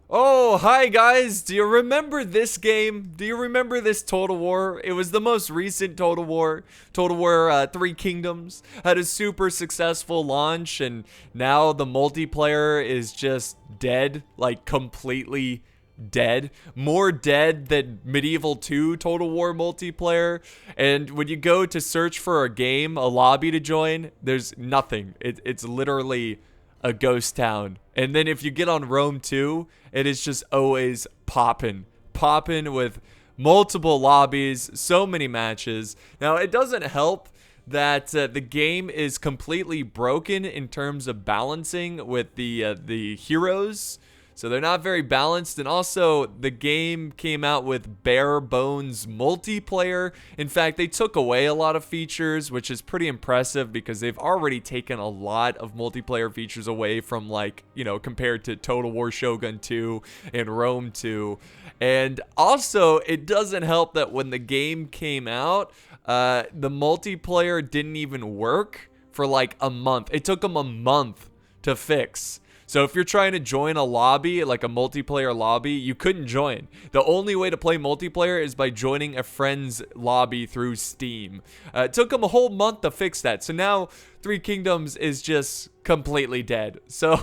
Oh, hi guys. Do you remember this game? Do you remember this Total War? It was the most recent Total War. Total War Three Kingdoms had a super successful launch, and now the multiplayer is just dead, like completely dead. More dead than Medieval 2 Total War multiplayer. And when you go to search for a game, a lobby to join, there's nothing. It's literally a ghost town. And then if you get on Rome 2, it is just always popping with multiple lobbies, so many matches. Now, it doesn't help that the game is completely broken in terms of balancing with the heroes. So they're not very balanced, and also the game came out with bare bones multiplayer. In fact, they took away a lot of features, which is pretty impressive because they've already taken a lot of multiplayer features away from, like, compared to Total War Shogun 2 and Rome 2. And also, it doesn't help that when the game came out, the multiplayer didn't even work for like a month. It took them a month to fix. So if you're trying to join a lobby, like a multiplayer lobby, you couldn't join. The only way to play multiplayer is by joining a friend's lobby through Steam. It took them a whole month to fix that. So now Three Kingdoms is just completely dead. So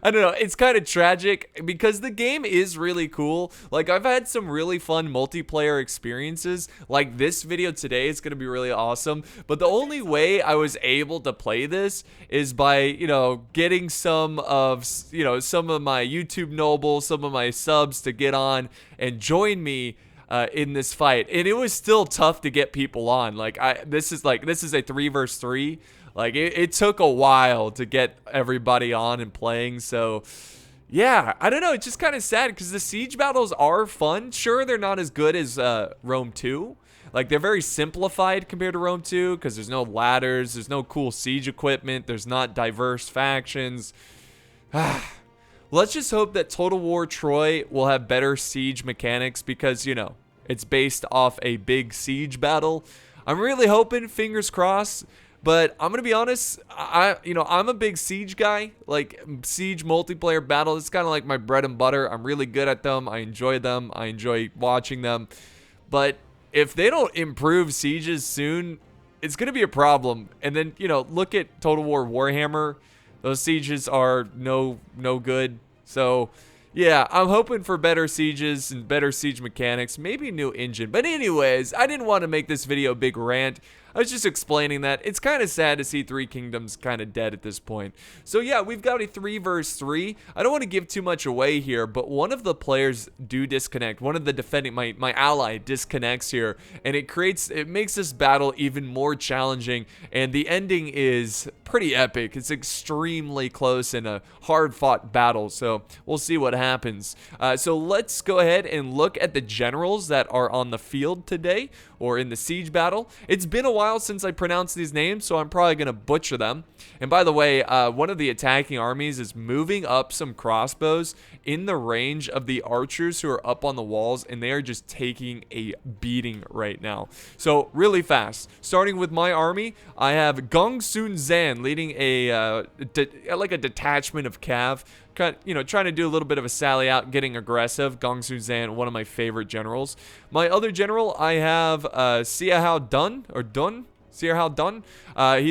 I don't know. It's kind of tragic because the game is really cool. Like, I've had some really fun multiplayer experiences. Like, this video today is going to be really awesome. But the only way I was able to play this is by, getting some of my YouTube nobles, some of my subs to get on and join me in this fight. And it was still tough to get people on. This is a 3v3. Like, it took a while to get everybody on and playing. So, yeah, I don't know. It's just kind of sad because the siege battles are fun. Sure, they're not as good as Rome 2. Like, they're very simplified compared to Rome 2 because there's no ladders. There's no cool siege equipment. There's not diverse factions. Let's just hope that Total War Troy will have better siege mechanics because, it's based off a big siege battle. I'm really hoping, fingers crossed. But I'm going to be honest, I'm a big Siege guy. Like, Siege multiplayer battle, it's kind of like my bread and butter. I'm really good at them. I enjoy them. I enjoy watching them. But if they don't improve Sieges soon, it's going to be a problem. And then, look at Total War Warhammer. Those Sieges are no good. So, yeah, I'm hoping for better Sieges and better Siege mechanics. Maybe a new engine. But anyways, I didn't want to make this video a big rant. I was just explaining that it's kind of sad to see Three Kingdoms kind of dead at this point. So yeah, we've got a 3v3. I don't want to give too much away here, but one of the players do disconnect. One of the defending, my ally disconnects here, and it makes this battle even more challenging, and the ending is pretty epic. It's extremely close in a hard-fought battle, so we'll see what happens. So let's go ahead and look at the generals that are on the field today, or in the siege battle. It's been a while since I pronounced these names, so I'm probably going to butcher them. And by the way, one of the attacking armies is moving up some crossbows in the range of the archers who are up on the walls, and they are just taking a beating right now. So really fast. Starting with my army, I have Gong Sun Zan leading like a detachment of cav. Trying to do a little bit of a sally out, getting aggressive. Gong Sun Zan, one of my favorite generals. My other general, I have Sia Hao Dun, or Dun. Sia Hao Dun. I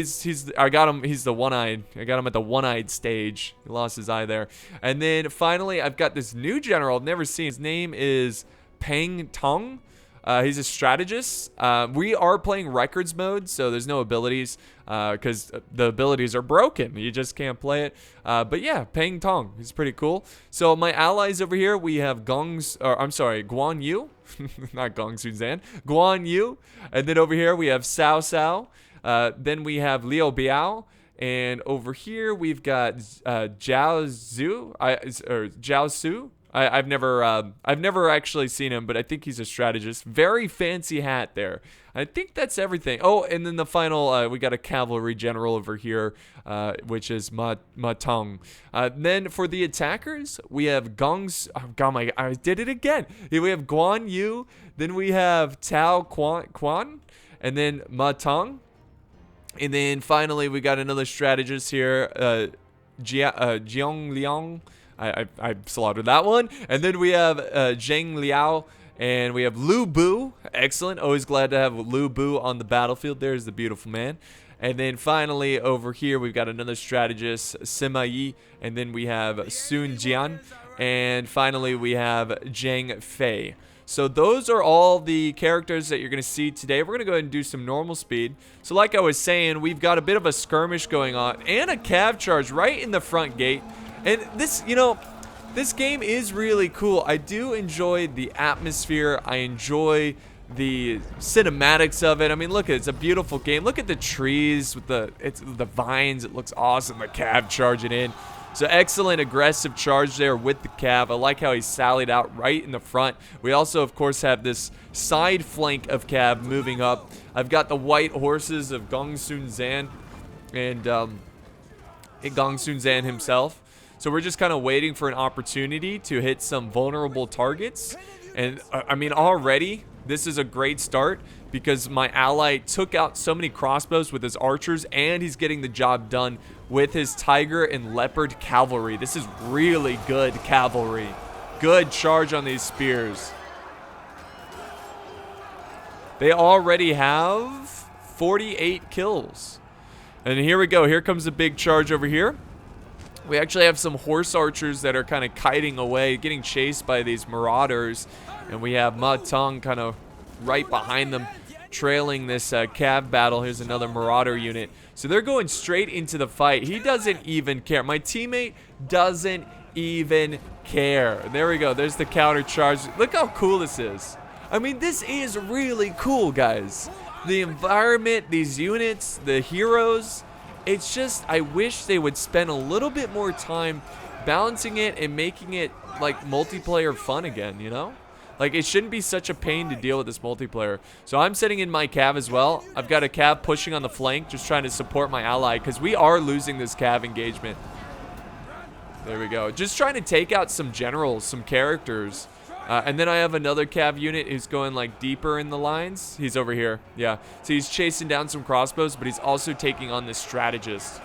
got him. He's the one-eyed. I got him at the one-eyed stage. He lost his eye there. And then finally, I've got this new general I've never seen. His name is Peng Tong. He's a strategist. We are playing records mode, so there's no abilities because the abilities are broken. You just can't play it. But yeah, Peng Tong. He's pretty cool. So my allies over here, we have Guan Yu. Not Gong Sun Zan. Guan Yu. And then over here, we have Cao Cao. Then we have Liu Biao. And over here, we've got Jiao Su. I've never actually seen him, but I think he's a strategist. Very fancy hat there. I think that's everything. Oh, and then the final, we got a cavalry general over here, which is Ma Tong. Then for the attackers, we have I did it again. We have Guan Yu. Then we have Tao Quan, and then Ma Tong. And then finally, we got another strategist here, Jiang Liang. I slaughtered that one. And then we have Zheng Liao. And we have Lu Bu. Excellent. Always glad to have Lu Bu on the battlefield. There's the beautiful man. And then finally over here we've got another strategist, Sima Yi. And then we have Sun Jian. And finally we have Zhang Fei. So those are all the characters that you're going to see today. We're going to go ahead and do some normal speed. So like I was saying, we've got a bit of a skirmish going on. And a cav charge right in the front gate. And this, you know, this game is really cool. I do enjoy the atmosphere. I enjoy the cinematics of it. I mean, look, it's a beautiful game. Look at the trees with the vines. It looks awesome. The cav charging in. So excellent aggressive charge there with the cav. I like how he sallied out right in the front. We also, of course, have this side flank of cav moving up. I've got the white horses of Gongsun Zan and Gongsun Zan himself. So we're just kind of waiting for an opportunity to hit some vulnerable targets. And I mean, already this is a great start because my ally took out so many crossbows with his archers, and he's getting the job done with his tiger and leopard cavalry. This is really good cavalry. Good charge on these spears. They already have 48 kills. And here we go. Here comes a big charge over here. We actually have some horse archers that are kind of kiting away, getting chased by these marauders. And we have Ma Teng kind of right behind them, trailing this cav battle. Here's another marauder unit. So they're going straight into the fight. He doesn't even care. My teammate doesn't even care. There we go. There's the counter charge. Look how cool this is. I mean, this is really cool, guys. The environment, these units, the heroes. It's just, I wish they would spend a little bit more time balancing it and making it like multiplayer fun again, you know? Like, it shouldn't be such a pain to deal with this multiplayer. So I'm setting in my cav as well. I've got a cav pushing on the flank, just trying to support my ally because we are losing this cav engagement. There we go. Just trying to take out some generals, some characters. And then I have another cav unit who's going like deeper in the lines. He's over here. Yeah. So he's chasing down some crossbows, but he's also taking on this strategist.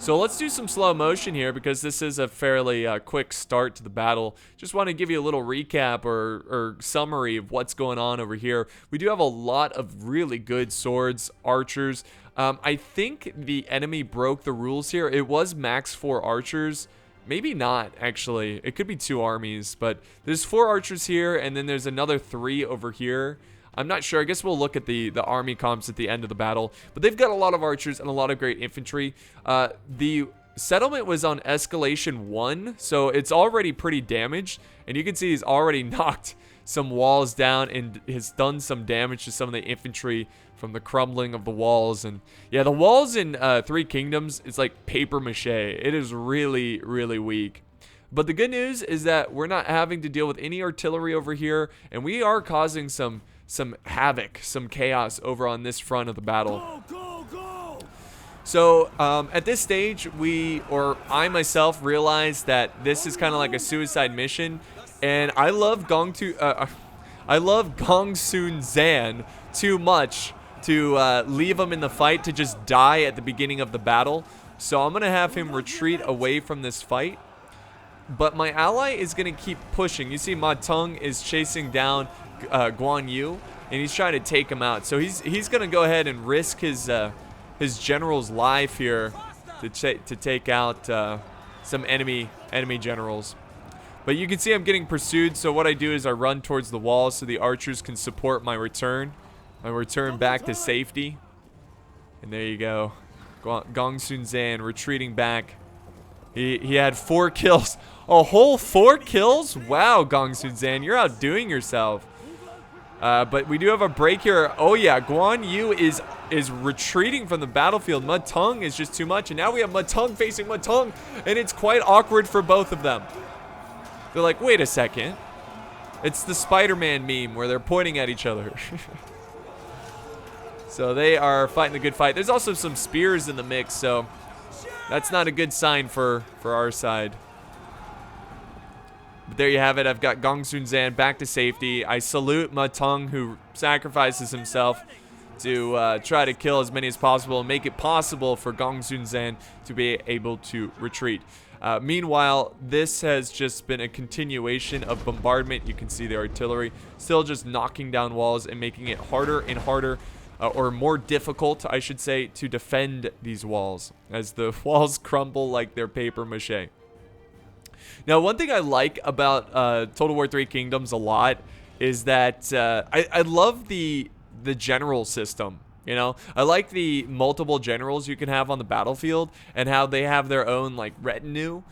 So let's do some slow motion here because this is a fairly quick start to the battle. Just want to give you a little recap or summary of what's going on over here. We do have a lot of really good swords, archers. I think the enemy broke the rules here. It was max 4 archers. Maybe not, actually. It could be 2 armies, but there's 4 archers here, and then there's another 3 over here. I'm not sure. I guess we'll look at the army comps at the end of the battle. But they've got a lot of archers and a lot of great infantry. The settlement was on escalation 1, so it's already pretty damaged. And you can see he's already knocked some walls down and has done some damage to some of the infantry from the crumbling of the walls. And yeah, the walls in Three Kingdoms is like paper mache. It is really, really weak. But the good news is that we're not having to deal with any artillery over here, and we are causing some havoc, some chaos over on this front of the battle. So at this stage, I myself realized that this is kind of like a suicide mission, and I love Gongsun Zan too much to leave him in the fight to just die at the beginning of the battle. So I'm gonna have him retreat away from this fight. But my ally is going to keep pushing. You see Ma Teng is chasing down Guan Yu, and he's trying to take him out. So he's going to go ahead and risk his general's life here to take out some enemy generals. But you can see I'm getting pursued, so what I do is I run towards the wall so the archers can support my return back to safety. And there you go. Gongsun Zan retreating back. He had 4 kills. A whole 4 kills? Wow, Gongsun Zan, you're outdoing yourself. But we do have a break here. Oh yeah, Guan Yu is retreating from the battlefield. Ma Teng is just too much. And now we have Ma Teng facing Ma Teng. And it's quite awkward for both of them. They're like, wait a second. It's the Spider-Man meme where they're pointing at each other. So they are fighting the good fight. There's also some spears in the mix, so that's not a good sign for our side. But there you have it. I've got Gongsun Zan back to safety. I salute Ma Teng, who sacrifices himself to try to kill as many as possible and make it possible for Gongsun Zan to be able to retreat. Meanwhile, this has just been a continuation of bombardment. You can see the artillery still just knocking down walls and making it harder and harder, or more difficult, I should say, to defend these walls as the walls crumble like they're paper mache. Now, one thing I like about Total War 3 Kingdoms a lot is that I love the general system. You know, I like the multiple generals you can have on the battlefield and how they have their own like retinue.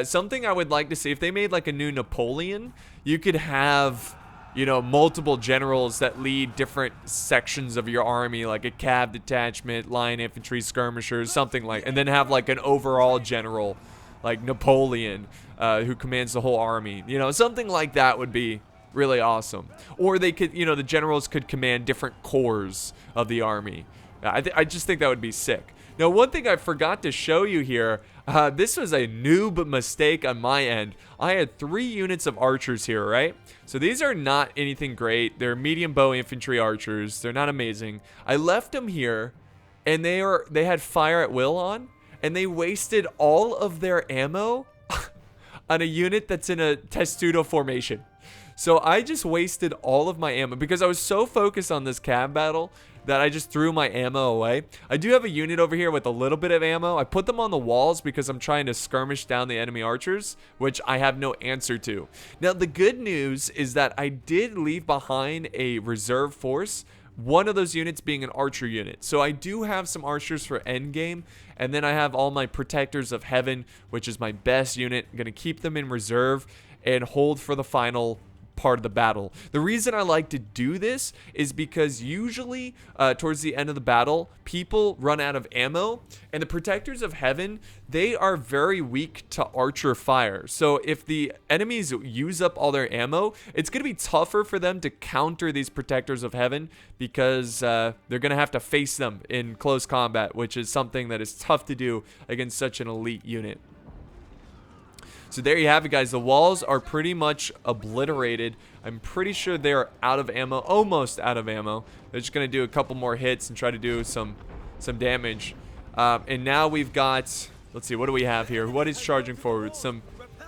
Something I would like to see, if they made like a new Napoleon, you could have, you know, multiple generals that lead different sections of your army, like a cav detachment, line infantry, skirmishers, something like, and then have like an overall general like Napoleon who commands the whole army. You know, something like that would be really awesome. Or they could, you know, the generals could command different corps of the army. I just think that would be sick. Now, one thing I forgot to show you here, this was a noob mistake on my end. I had 3 units of archers here, right? So these are not anything great. They're medium bow infantry archers. They're not amazing. I left them here, and they had fire at will on, and they wasted all of their ammo on a unit that's in a testudo formation. So I just wasted all of my ammo because I was so focused on this cav battle that I just threw my ammo away. I do have a unit over here with a little bit of ammo. I put them on the walls because I'm trying to skirmish down the enemy archers, which I have no answer to. Now, the good news is that I did leave behind a reserve force, one of those units being an archer unit. So I do have some archers for endgame, and then I have all my protectors of heaven, which is my best unit. I'm going to keep them in reserve and hold for the final part of the battle. The reason I like to do this is because usually towards the end of the battle, people run out of ammo, and the protectors of heaven, they are very weak to archer fire. So if the enemies use up all their ammo, it's going to be tougher for them to counter these protectors of heaven because they're going to have to face them in close combat, which is something that is tough to do against such an elite unit. So there you have it, guys. The walls are pretty much obliterated. I'm pretty sure they are out of ammo, almost out of ammo. They're just going to do a couple more hits and try to do some damage. And now we've got, let's see, what do we have here? What is charging forward? Some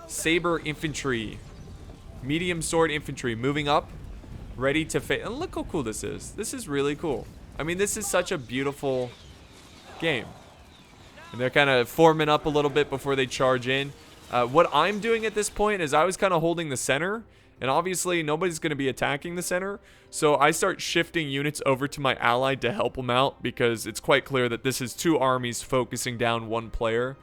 saber infantry, medium sword infantry moving up, ready to face. And look how cool this is. This is really cool. I mean, this is such a beautiful game. And they're kind of forming up a little bit before they charge in. What I'm doing at this point is I was kind of holding the center, and obviously nobody's going to be attacking the center, so I start shifting units over to my ally to help them out because it's quite clear that this is 2 armies focusing down 1 player.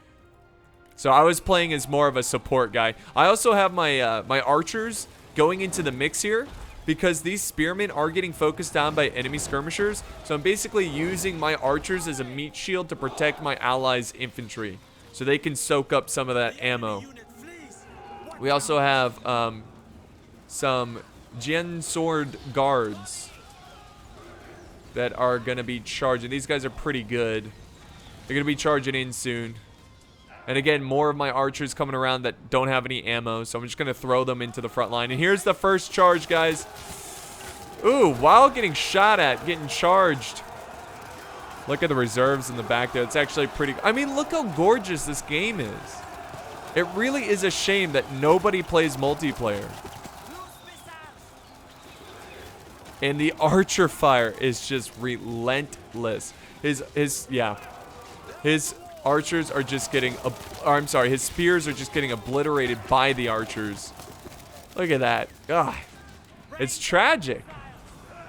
So I was playing as more of a support guy. I also have my my archers going into the mix here because these spearmen are getting focused down by enemy skirmishers, so I'm basically using my archers as a meat shield to protect my allies' infantry, so they can soak up some of that ammo. We also have some Gen Sword guards that are going to be charging. These guys are pretty good. They're going to be charging in soon. And again, more of my archers coming around that don't have any ammo, so I'm just going to throw them into the front line. And here's the first charge, guys. Ooh, while getting shot at, getting charged. Look at the reserves in the back there. It's actually pretty... I mean, look how gorgeous this game is. It really is a shame that nobody plays multiplayer. And the archer fire is just relentless. His archers are just getting... I'm sorry, his spears are just getting obliterated by the archers. Look at that. God, it's tragic.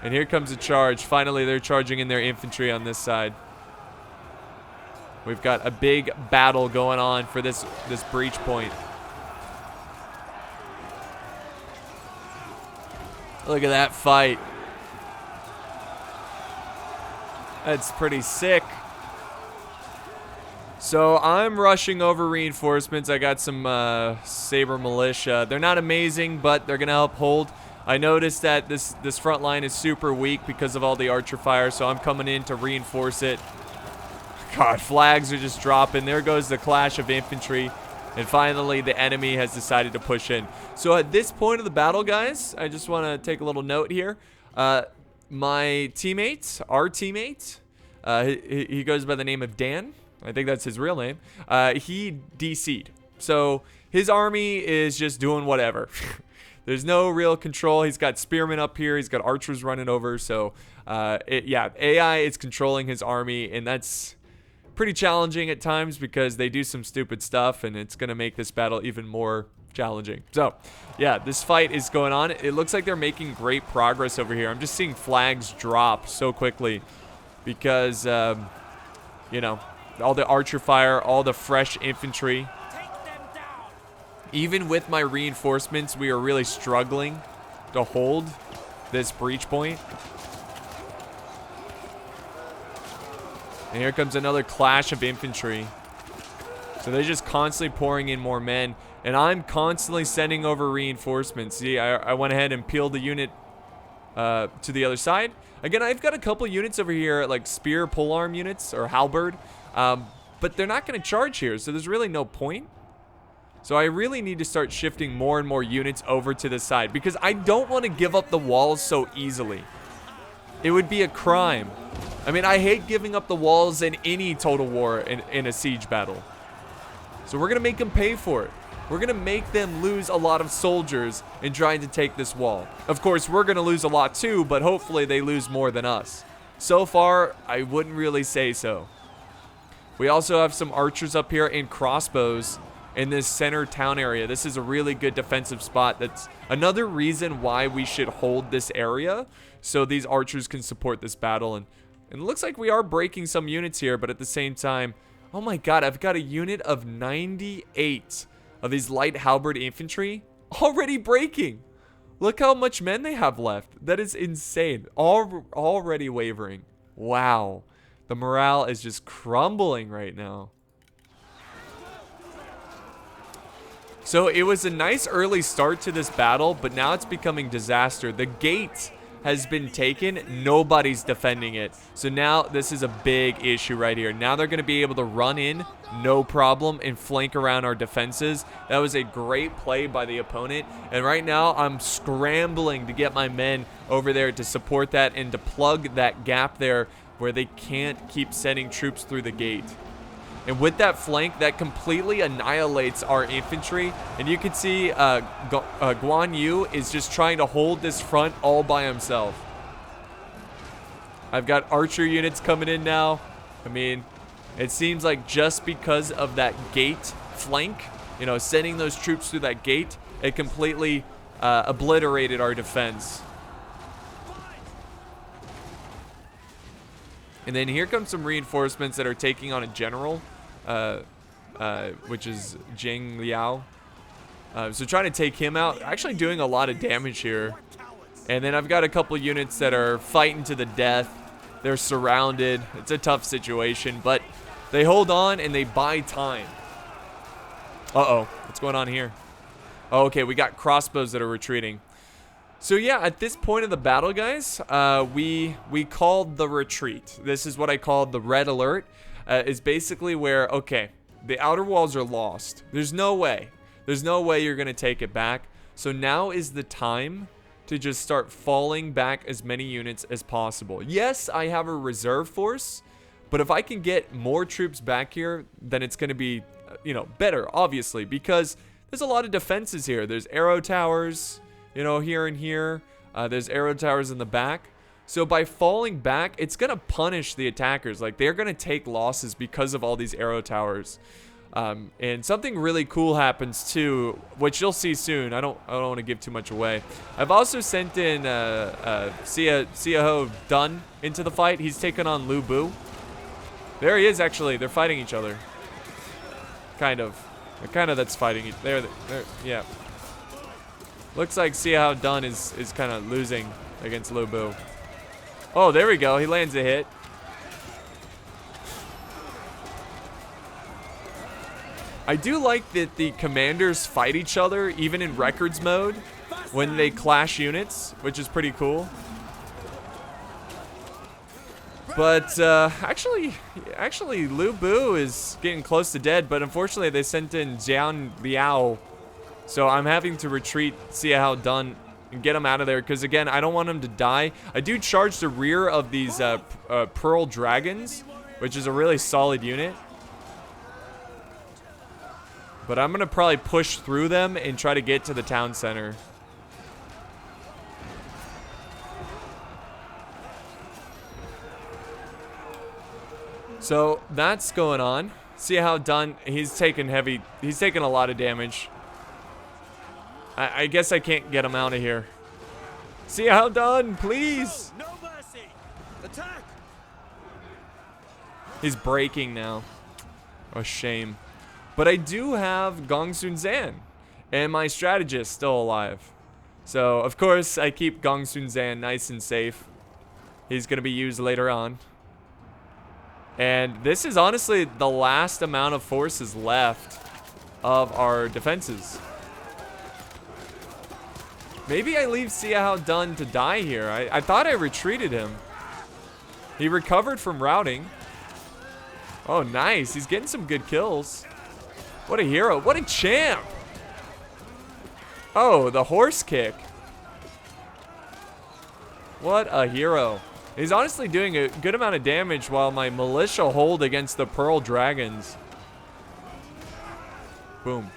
And here comes a charge. Finally, they're charging in their infantry on this side. We've got a big battle going on for this breach point. Look at that fight. That's pretty sick. So I'm rushing over reinforcements. I got some Saber Militia. They're not amazing, but they're going to help hold. I noticed that this front line is super weak because of all the archer fire, so I'm coming in to reinforce it. God, flags are just dropping. There goes the clash of infantry. And finally, the enemy has decided to push in. So at this point of the battle, guys, I just want to take a little note here. My teammate, our teammate, he goes by the name of Dan. I think that's his real name. He DC'd. So his army is just doing whatever. There's no real control. He's got spearmen up here. He's got archers running over. So, yeah, AI is controlling his army, and that's pretty challenging at times because they do some stupid stuff, and it's going to make this battle even more challenging. So, yeah, this fight is going on. It looks like they're making great progress over here. I'm just seeing flags drop so quickly because, you know, all the archer fire, all the fresh infantry. Even with my reinforcements, we are really struggling to hold this breach point. And here comes another clash of infantry. So they're just constantly pouring in more men. And I'm constantly sending over reinforcements. See, I went ahead and peeled the unit to the other side. Again, I've got a couple units over here, like spear polearm units or halberd. But they're not going to charge here, so there's really no point. So I really need to start shifting more and more units over to the side because I don't want to give up the walls so easily. It would be a crime. I mean, I hate giving up the walls in any Total War in a siege battle. So we're going to make them pay for it. We're going to make them lose a lot of soldiers in trying to take this wall. Of course, we're going to lose a lot too, but hopefully they lose more than us. So far, I wouldn't really say so. We also have some archers up here and crossbows in this center town area. This is a really good defensive spot. That's another reason why we should hold this area so these archers can support this battle. And it looks like we are breaking some units here, but at the same time, oh my god, I've got a unit of 98 of these light halberd infantry already breaking. Look how much men they have left. That is insane. Already wavering. Wow. The morale is just crumbling right now. So it was a nice early start to this battle, but now it's becoming disaster. The gate has been taken. Nobody's defending it. So now this is a big issue right here. Now they're going to be able to run in, no problem, and flank around our defenses. That was a great play by the opponent. And right now I'm scrambling to get my men over there to support that and to plug that gap there where they can't keep sending troops through the gate. And with that flank, that completely annihilates our infantry. And you can see Guan Yu is just trying to hold this front all by himself. I've got archer units coming in now. I mean, it seems like just because of that gate flank, you know, sending those troops through that gate, it completely obliterated our defense. And then here comes some reinforcements that are taking on a general. Which is Zhang Liao. So trying to take him out, actually doing a lot of damage here. And then I've got a couple units that are fighting to the death. They're surrounded. It's a tough situation, but they hold on and they buy time. Uh-oh, what's going on here? Oh, okay, we got crossbows that are retreating. So yeah, at this point of the battle, guys, we called the retreat. This is what I called the red alert. Is basically where, okay, the outer walls are lost. There's no way you're going to take it back. So now is the time to just start falling back as many units as possible. Yes, I have a reserve force, but if I can get more troops back here, then it's going to be, you know, better, obviously, because there's a lot of defenses here. There's arrow towers, you know, here and here. There's arrow towers in the back. So by falling back, it's going to punish the attackers. Like, they're going to take losses because of all these arrow towers. And something really cool happens too, which you'll see soon. I don't want to give too much away. I've also sent in Xiahou Dun into the fight. He's taken on Lu Bu. There he is, actually. They're fighting each other. Kind of. That's fighting each other. Yeah. Looks like Xiahou Dun is kind of losing against Lu Bu. Oh, there we go. He lands a hit. I do like that the commanders fight each other, even in records mode, when they clash units, which is pretty cool. But actually, Lu Bu is getting close to dead, but unfortunately they sent in Zhang Liao. So I'm having to retreat, Xiahou Dun, and get him out of there, because again, I don't want him to die. I do charge the rear of these Pearl Dragons, which is a really solid unit. But I'm going to probably push through them and try to get to the town center. So that's going on. See how done he's taking a lot of damage. I guess I can't get him out of here. See how done, please. No mercy. Attack. He's breaking now. A shame. But I do have Gong Sun Zan and my strategist still alive. So of course I keep Gong Sun Zan nice and safe. He's gonna be used later on. And this is honestly the last amount of forces left of our defenses. Maybe I leave Xiahao Dun to die here. I thought I retreated him. He recovered from routing. Oh, nice. He's getting some good kills. What a hero. What a champ. Oh, the horse kick. What a hero. He's honestly doing a good amount of damage while my militia hold against the Pearl Dragons. Boom.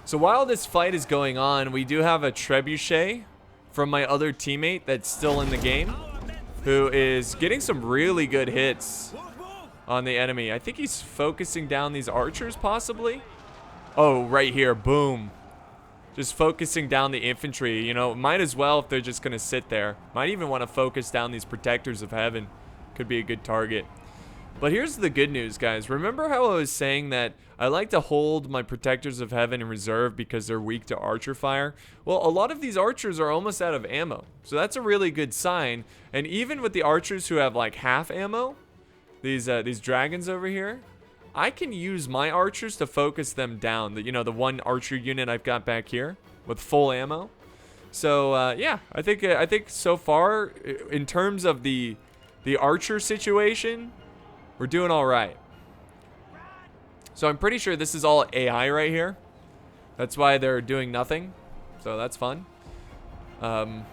So while this fight is going on, we do have a trebuchet from my other teammate that's still in the game, who is getting some really good hits on the enemy. I think he's focusing down these archers, possibly. Oh, right here. Boom. Just focusing down the infantry. You know, might as well if they're just going to sit there. Might even want to focus down these protectors of heaven. Could be a good target. But here's the good news, guys. Remember how I was saying that I like to hold my protectors of heaven in reserve because they're weak to archer fire? Well, a lot of these archers are almost out of ammo. So that's a really good sign. And even with the archers who have like half ammo, these dragons over here, I can use my archers to focus them down. The one archer unit I've got back here with full ammo. So yeah, I think so far in terms of the archer situation, we're doing all right. So I'm pretty sure this is all AI right here. That's why they're doing nothing. So that's fun. And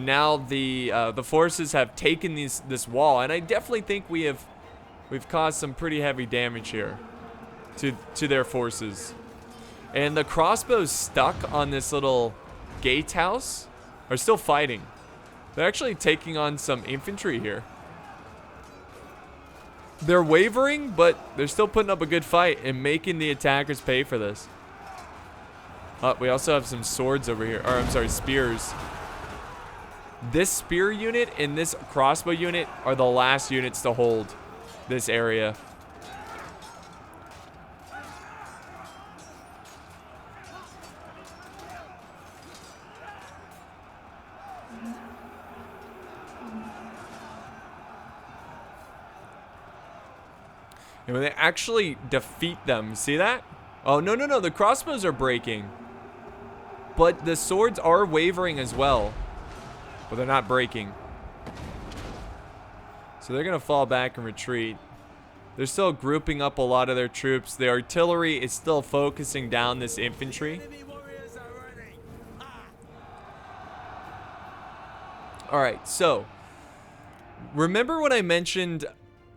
now the forces have taken this wall, and I definitely think we've caused some pretty heavy damage here to their forces. And the crossbows stuck on this little gatehouse are still fighting. They're actually taking on some infantry here. They're wavering, but they're still putting up a good fight and making the attackers pay for this. We also have some swords over here, or I'm sorry, spears. This spear unit and this crossbow unit are the last units to hold this area. And when they actually defeat them, see that? Oh, no, the crossbows are breaking. But the swords are wavering as well. But they're not breaking. So they're going to fall back and retreat. They're still grouping up a lot of their troops. The artillery is still focusing down this infantry. Alright, so remember when I mentioned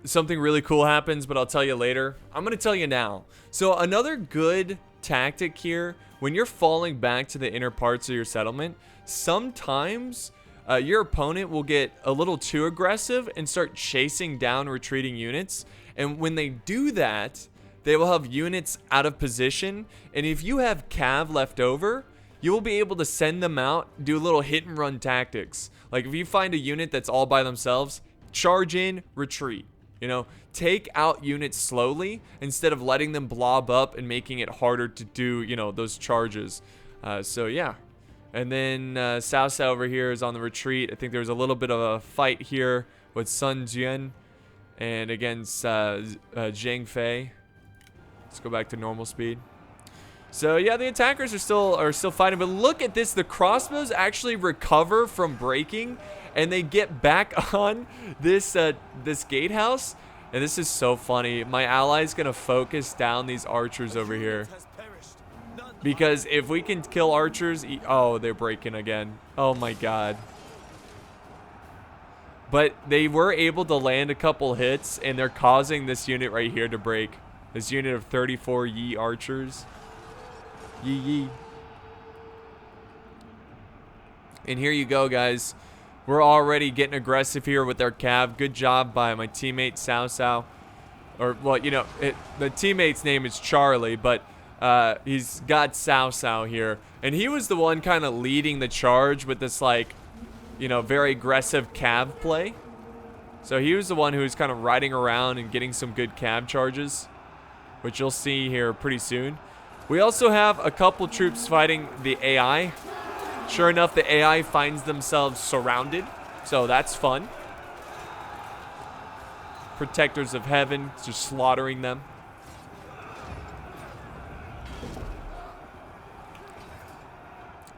something really cool happens, but I'll tell you later? I'm going to tell you now. So another good tactic here, when you're falling back to the inner parts of your settlement, sometimes your opponent will get a little too aggressive and start chasing down retreating units. And when they do that, they will have units out of position. And if you have cav left over, you will be able to send them out, do little hit and run tactics. Like if you find a unit that's all by themselves, charge in, retreat. You know, take out units slowly instead of letting them blob up and making it harder to do, those charges. So yeah. And then Cao Cao over here is on the retreat. I think there was a little bit of a fight here with Sun Jian and against Zhang Fei. Let's go back to normal speed. So yeah, the attackers are still fighting, but look at this. The crossbows actually recover from breaking and they get back on this gatehouse. And this is so funny. My ally's gonna focus down these archers over here. Because if we can kill archers, oh, they're breaking again. Oh my god. But they were able to land a couple hits, and they're causing this unit right here to break. This unit of 34 Yi archers. Yi. And here you go, guys. We're already getting aggressive here with our cav. Good job by my teammate, Sao. Or, well, you know, the teammate's name is Charlie, but he's got Sao here. And he was the one kind of leading the charge with this, like, you know, very aggressive cav play. So he was the one who was kind of riding around and getting some good cav charges, which you'll see here pretty soon. We also have a couple troops fighting the AI. Sure enough, the AI finds themselves surrounded, so that's fun. Protectors of Heaven, just slaughtering them.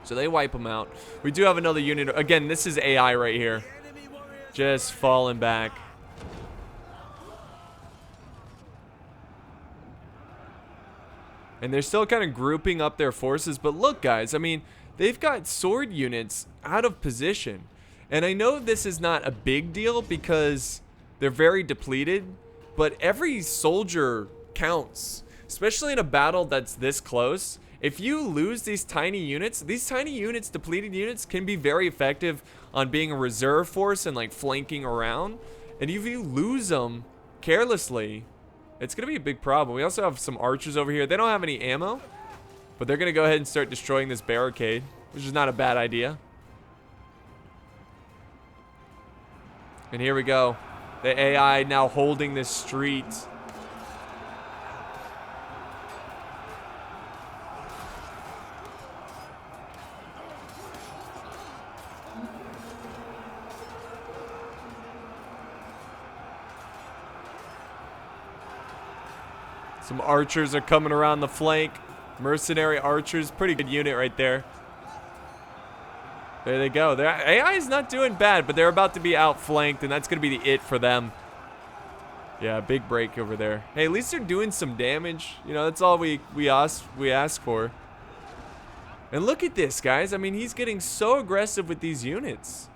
So they wipe them out. We do have another unit. Again, this is AI right here. Just falling back. And they're still kind of grouping up their forces. But look, guys, I mean, they've got sword units out of position. And I know this is not a big deal because they're very depleted. But every soldier counts. Especially in a battle that's this close. If you lose these tiny units, depleted units, can be very effective on being a reserve force and like flanking around. And if you lose them carelessly, it's going to be a big problem. We also have some archers over here. They don't have any ammo, but they're going to go ahead and start destroying this barricade, which is not a bad idea. And here we go. The AI now holding this street. Some archers are coming around the flank. Mercenary archers. Pretty good unit right there. There they go. Their AI is not doing bad, but they're about to be outflanked, and that's going to be the it for them. Yeah, big break over there. Hey, at least they're doing some damage. You know, that's all we ask for. And look at this, guys. I mean, he's getting so aggressive with these units.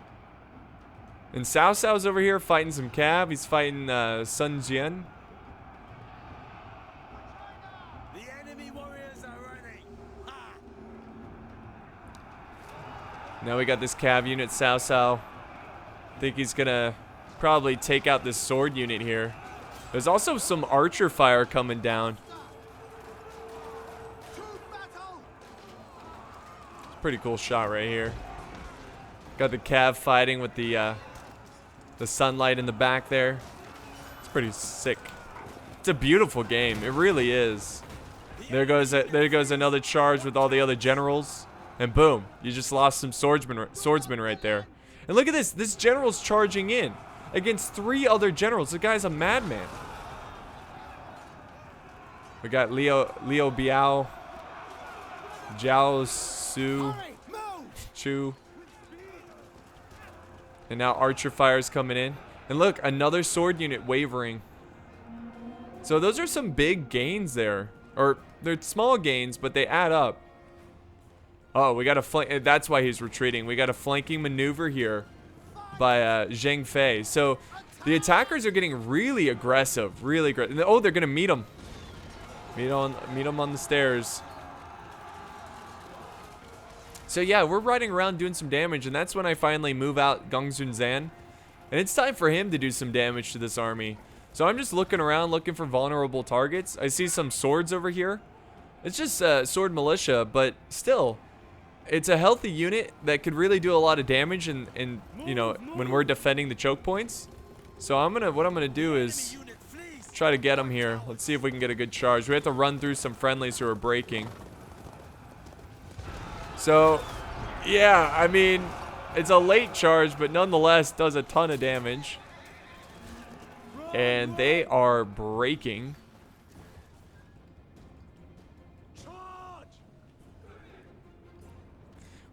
And Sao's over here fighting some cav. He's fighting Sun Jian. Now we got this cav unit, Sao. Think he's gonna probably take out this sword unit here. There's also some archer fire coming down. Pretty cool shot right here. Got the cav fighting with the sunlight in the back there. It's pretty sick. It's a beautiful game. It really is. There goes another charge with all the other generals. And boom, you just lost some swordsmen right there. And look at this. This general's charging in against 3 other generals. The guy's a madman. We got Liu Biao, Jiao Su, Chu. And now archer fire's coming in. And look, another sword unit wavering. So those are some big gains there. Or they're small gains, but they add up. Oh, we got a flank. That's why he's retreating. We got a flanking maneuver here by Zheng Fei. So the attackers are getting really aggressive, really aggressive. Oh, they're gonna meet him. Meet him on the stairs. So yeah, we're riding around doing some damage, and that's when I finally move out Gongsun Zan, and it's time for him to do some damage to this army. So I'm just looking around, looking for vulnerable targets. I see some swords over here. It's just sword militia, but still. It's a healthy unit that could really do a lot of damage in you know, when we're defending the choke points. So what I'm gonna do is try to get him here. Let's see if we can get a good charge. We have to run through some friendlies who are breaking. So yeah, I mean, it's a late charge, but nonetheless does a ton of damage. And they are breaking.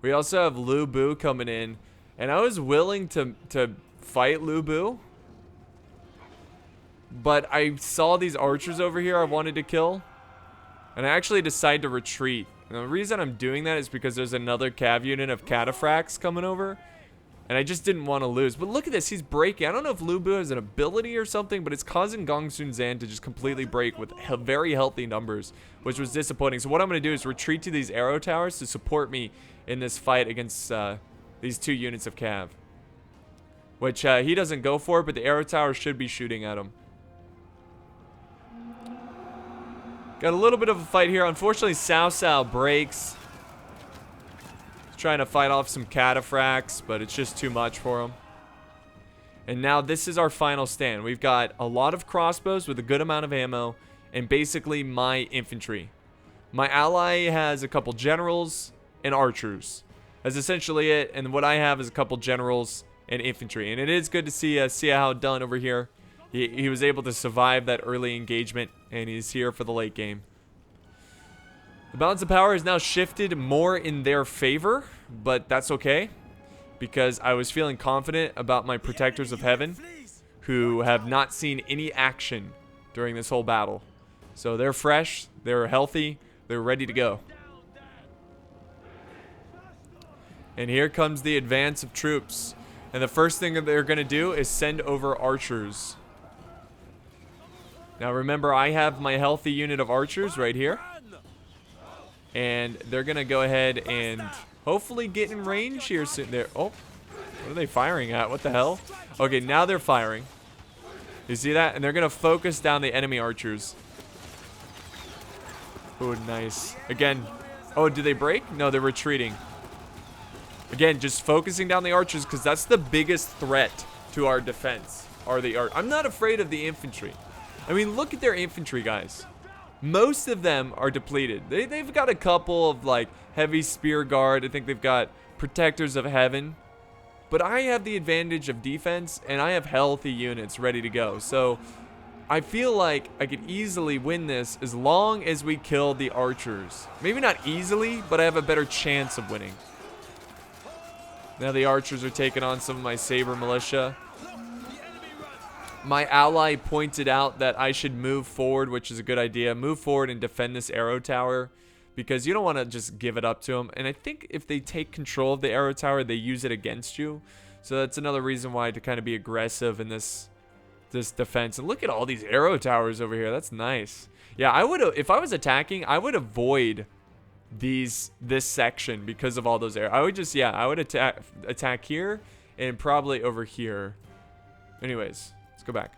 We also have Lu Bu coming in, and I was willing to fight Lu Bu, but I saw these archers over here I wanted to kill, and I actually decided to retreat. And the reason I'm doing that is because there's another cav unit of cataphracts coming over, And I just didn't want to lose. But look at this. He's breaking. I don't know if Lu Bu has an ability or something, but it's causing Gongsun Zan to just completely break with very healthy numbers, which was disappointing. So what I'm going to do is retreat to these arrow towers to support me in this fight against these 2 units of cav. Which he doesn't go for, but the arrow tower should be shooting at him. Got a little bit of a fight here. Unfortunately, Cao Cao breaks. Trying to fight off some cataphracts, but it's just too much for him. And now this is our final stand. We've got a lot of crossbows with a good amount of ammo, and basically my infantry. My ally has a couple generals and archers. That's essentially it. And what I have is a couple generals and infantry. And it is good to see Xiahao Dun over here. He was able to survive that early engagement, and he's here for the late game. The balance of power is now shifted more in their favor, but that's okay, because I was feeling confident about my Protectors of Heaven, who have not seen any action during this whole battle. So they're fresh, they're healthy, they're ready to go. And here comes the advance of troops. And the first thing that they're going to do is send over archers. Now remember, I have my healthy unit of archers right here. And they're going to go ahead and hopefully get in range here soon. Oh, what are they firing at? What the hell? Okay, now they're firing. You see that? And they're going to focus down the enemy archers. Oh, nice. Again. Oh, did they break? No, they're retreating. Again, just focusing down the archers, because that's the biggest threat to our defense. I'm not afraid of the infantry. I mean, look at their infantry, guys. Most of them are depleted. They've got a couple of like heavy spear guard. I think they've got Protectors of Heaven. But I have the advantage of defense, and I have healthy units ready to go. So I feel like I could easily win this as long as we kill the archers. Maybe not easily, but I have a better chance of winning. Now the archers are taking on some of my saber militia. My ally pointed out that I should move forward, which is a good idea. Move forward and defend this arrow tower, because you don't want to just give it up to them. And I think if they take control of the arrow tower, they use it against you. So that's another reason why to kind of be aggressive in this defense. And look at all these arrow towers over here. That's nice. Yeah, I would, if I was attacking, I would avoid this section because of all those arrows. I would just, yeah, I would attack here and probably over here. Anyways. Let's go back.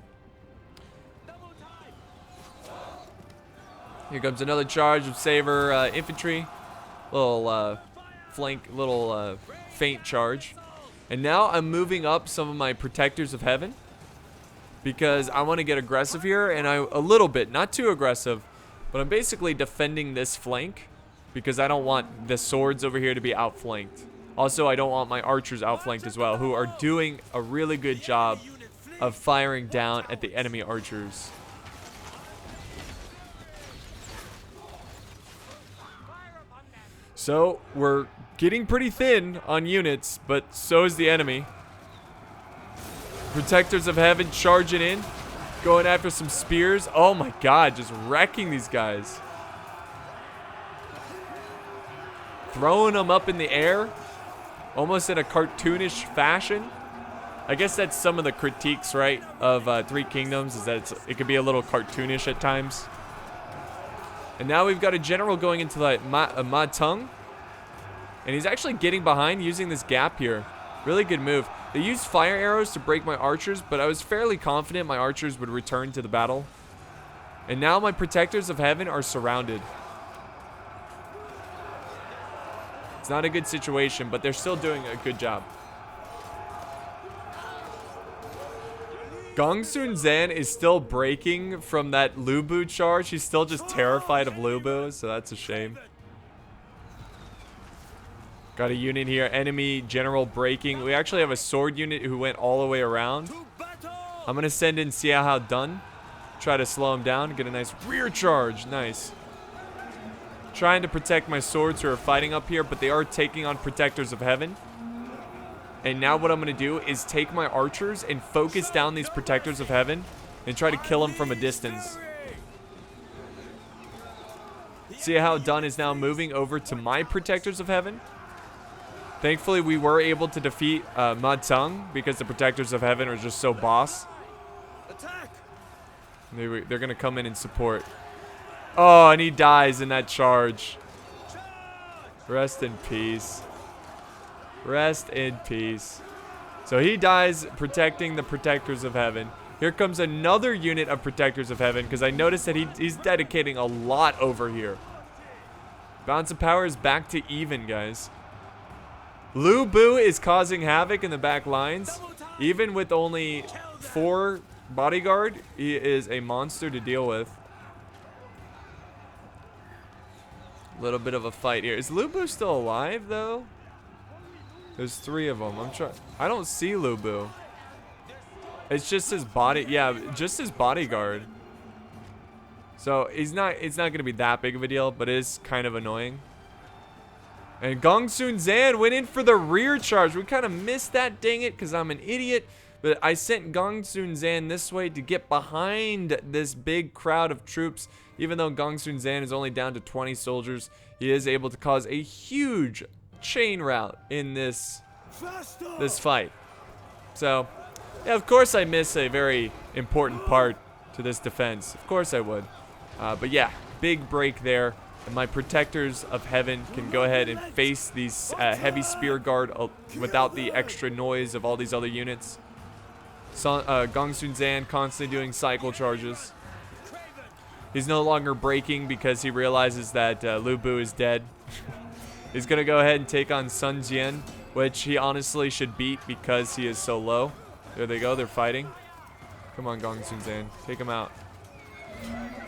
Here comes another charge of saber infantry. Little faint charge. And now I'm moving up some of my Protectors of Heaven, because I want to get aggressive here, and a little bit, not too aggressive, but I'm basically defending this flank because I don't want the swords over here to be outflanked. Also, I don't want my archers outflanked as well, who are doing a really good job of firing down at the enemy archers. So we're getting pretty thin on units, but so is the enemy. Protectors of Heaven charging in, going after some spears. Oh my god, just wrecking these guys. Throwing them up in the air, almost in a cartoonish fashion. I guess that's some of the critiques, right, of Three Kingdoms, is that it could be a little cartoonish at times. And now we've got a general going into like Ma Tung. And he's actually getting behind using this gap here. Really good move. They used fire arrows to break my archers, but I was fairly confident my archers would return to the battle. And now my Protectors of Heaven are surrounded. It's not a good situation, but they're still doing a good job. Gongsun Zan is still breaking from that Lu Bu charge. He's still just terrified of Lu Bu, so that's a shame. Got a unit here. Enemy general breaking. We actually have a sword unit who went all the way around. I'm going to send in Xiahao Dun. Try to slow him down. Get a nice rear charge. Nice. Trying to protect my swords who are fighting up here, but they are taking on Protectors of Heaven. And now what I'm going to do is take my archers and focus down these Protectors of Heaven and try to kill them from a distance. See how Dun is now moving over to my Protectors of Heaven. Thankfully, we were able to defeat Tung because the Protectors of Heaven are just so boss. Attack! They're going to come in and support. Oh, and he dies in that charge. Rest in peace. Rest in peace. So he dies protecting the Protectors of Heaven. Here comes another unit of Protectors of Heaven because I noticed that he's dedicating a lot over here. Balance of power is back to even, guys. Lu Bu is causing havoc in the back lines. Even with only 4 bodyguard, he is a monster to deal with. A little bit of a fight here. Is Lu Bu still alive, though? There's 3 of them. I don't see Lu Bu. It's just his body. Yeah, just his bodyguard. So it's not going to be that big of a deal, but it is kind of annoying. And Gong Sun Zan went in for the rear charge. We kind of missed that, dang it, because I'm an idiot. But I sent Gong Sun Zan this way to get behind this big crowd of troops. Even though Gong Sun Zan is only down to 20 soldiers, he is able to cause a huge chain rout in this fight. So, yeah, of course I miss a very important part to this defense. Of course I would. But yeah, big break there. And my Protectors of Heaven can go ahead and face these heavy spear guard without the extra noise of all these other units. Gong Sun Zan constantly doing cycle charges. He's no longer breaking because he realizes that Lu Bu is dead. He's going to go ahead and take on Sun Jian, which he honestly should beat because he is so low. There they go. They're fighting. Come on, Gong Sun Zan. Take him out.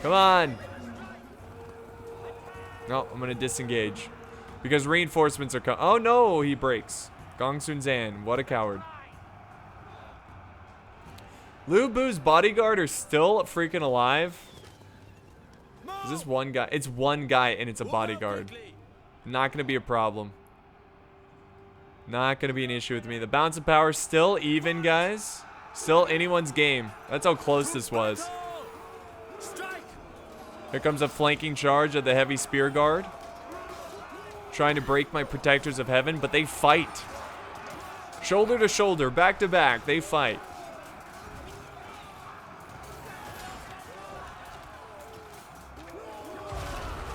Come on. No, I'm going to disengage. Because reinforcements are coming. Oh, no, he breaks. Gong Sun Zan, what a coward. Lu Bu's bodyguard are still freaking alive. Is this one guy? It's one guy and it's a bodyguard. Not going to be a problem. Not going to be an issue with me. The balance of power still even, guys. Still anyone's game. That's how close this was. Here comes a flanking charge of the heavy spear guard. Trying to break my Protectors of Heaven, but they fight. Shoulder to shoulder, back to back, they fight.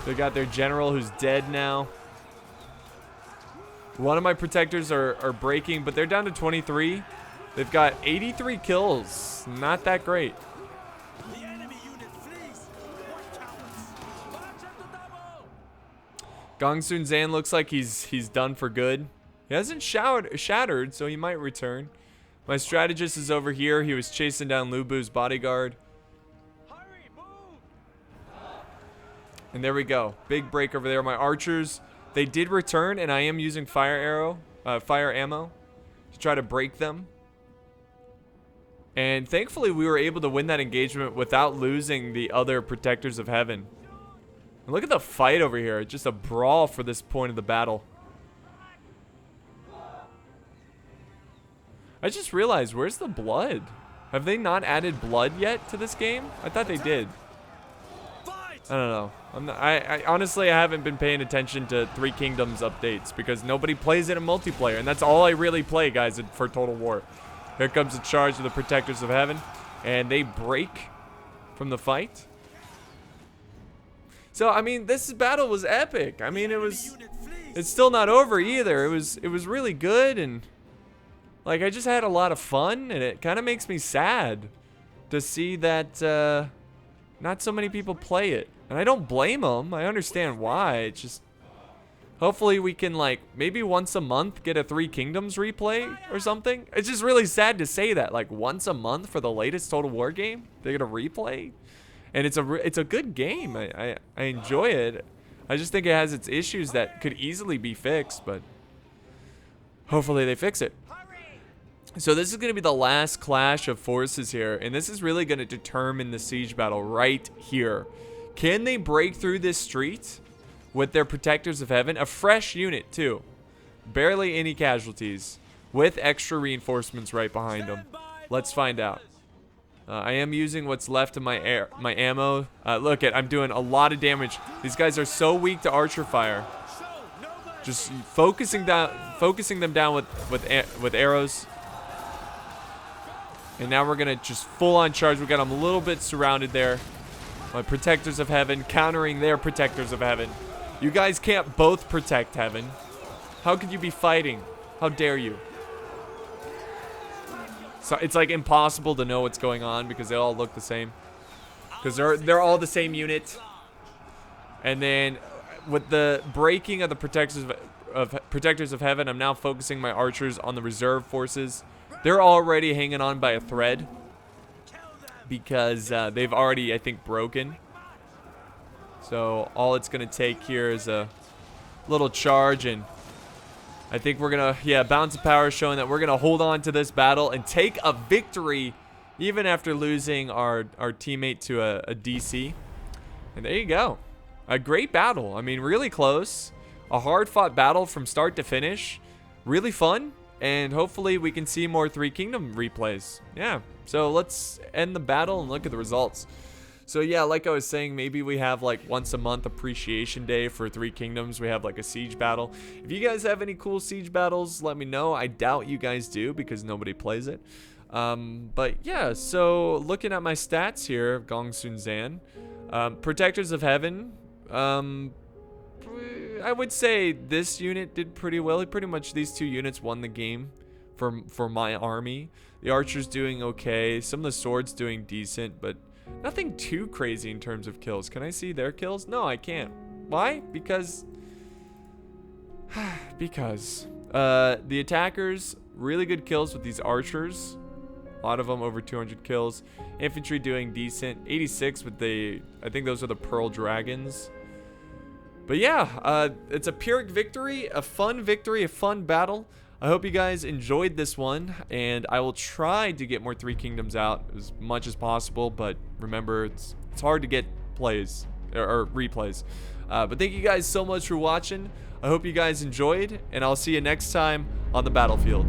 They got their general who's dead now. One of my Protectors are breaking, but they're down to 23. They've got 83 kills. Not that great. Gong Sun Zan looks like he's done for good. He hasn't shattered, so he might return. My strategist is over here. He was chasing down Lu Bu's bodyguard. And there we go. Big break over there. My archers, they did return, and I am using fire ammo to try to break them. And thankfully, we were able to win that engagement without losing the other Protectors of Heaven. And look at the fight over here. Just a brawl for this point of the battle. I just realized, where's the blood? Have they not added blood yet to this game? I thought they did. I don't know. I honestly, I haven't been paying attention to Three Kingdoms updates because nobody plays it in multiplayer, and that's all I really play, guys, for Total War. Here comes the charge of the Protectors of Heaven, and they break from the fight. So, I mean, this battle was epic. I mean, it's still not over either. It was really good, and like, I just had a lot of fun, and it kind of makes me sad to see that not so many people play it. And I don't blame them. I understand why. It's just, hopefully we can, like, maybe once a month get a Three Kingdoms replay or something. It's just really sad to say that, like, once a month for the latest Total War game, they get a replay. And it's a good game. I enjoy it. I just think it has its issues that could easily be fixed, but hopefully they fix it. So this is going to be the last clash of forces here, and this is really going to determine the siege battle right here. Can they break through this street with their Protectors of Heaven? A fresh unit, too. Barely any casualties, with extra reinforcements right behind them. Let's find out. I am using what's left of my ammo. Look, I'm doing a lot of damage. These guys are so weak to archer fire. Just focusing them down with arrows. And now we're gonna just full on charge. We got them a little bit surrounded there. My protectors of heaven countering their protectors of heaven. You guys can't both protect heaven. How could you be fighting? How dare you? So it's like impossible to know what's going on because they all look the same. Because they're all the same unit. And then with the breaking of the protectors of heaven, I'm now focusing my archers on the reserve forces. They're already hanging on by a thread because they've already, I think, broken. So all it's gonna take here is a little charge, and I think we're gonna, yeah, balance of power showing that we're gonna hold on to this battle and take a victory even after losing our teammate to a DC. And there you go. A great battle. I mean, really close. A hard-fought battle from start to finish. Really fun. And hopefully we can see more Three Kingdom replays. Yeah. So let's end the battle and look at the results. So yeah, like I was saying, maybe we have like once a month appreciation day for Three Kingdoms. We have like a siege battle. If you guys have any cool siege battles, let me know. I doubt you guys do because nobody plays it. But yeah, so looking at my stats here, Gong Sun Zan, Protectors of Heaven, I would say this unit did pretty well. Pretty much these two units won the game for my army. The archers doing okay. Some of the swords doing decent, but nothing too crazy in terms of kills. Can I see their kills? No, I can't. Why? Because the attackers, really good kills with these archers. A lot of them over 200 kills. Infantry doing decent. 86 with the, I think those are the Pearl Dragons. But yeah, it's a Pyrrhic victory, a fun battle. I hope you guys enjoyed this one, and I will try to get more Three Kingdoms out as much as possible, but remember, it's hard to get plays, or replays. But thank you guys so much for watching. I hope you guys enjoyed, and I'll see you next time on the battlefield.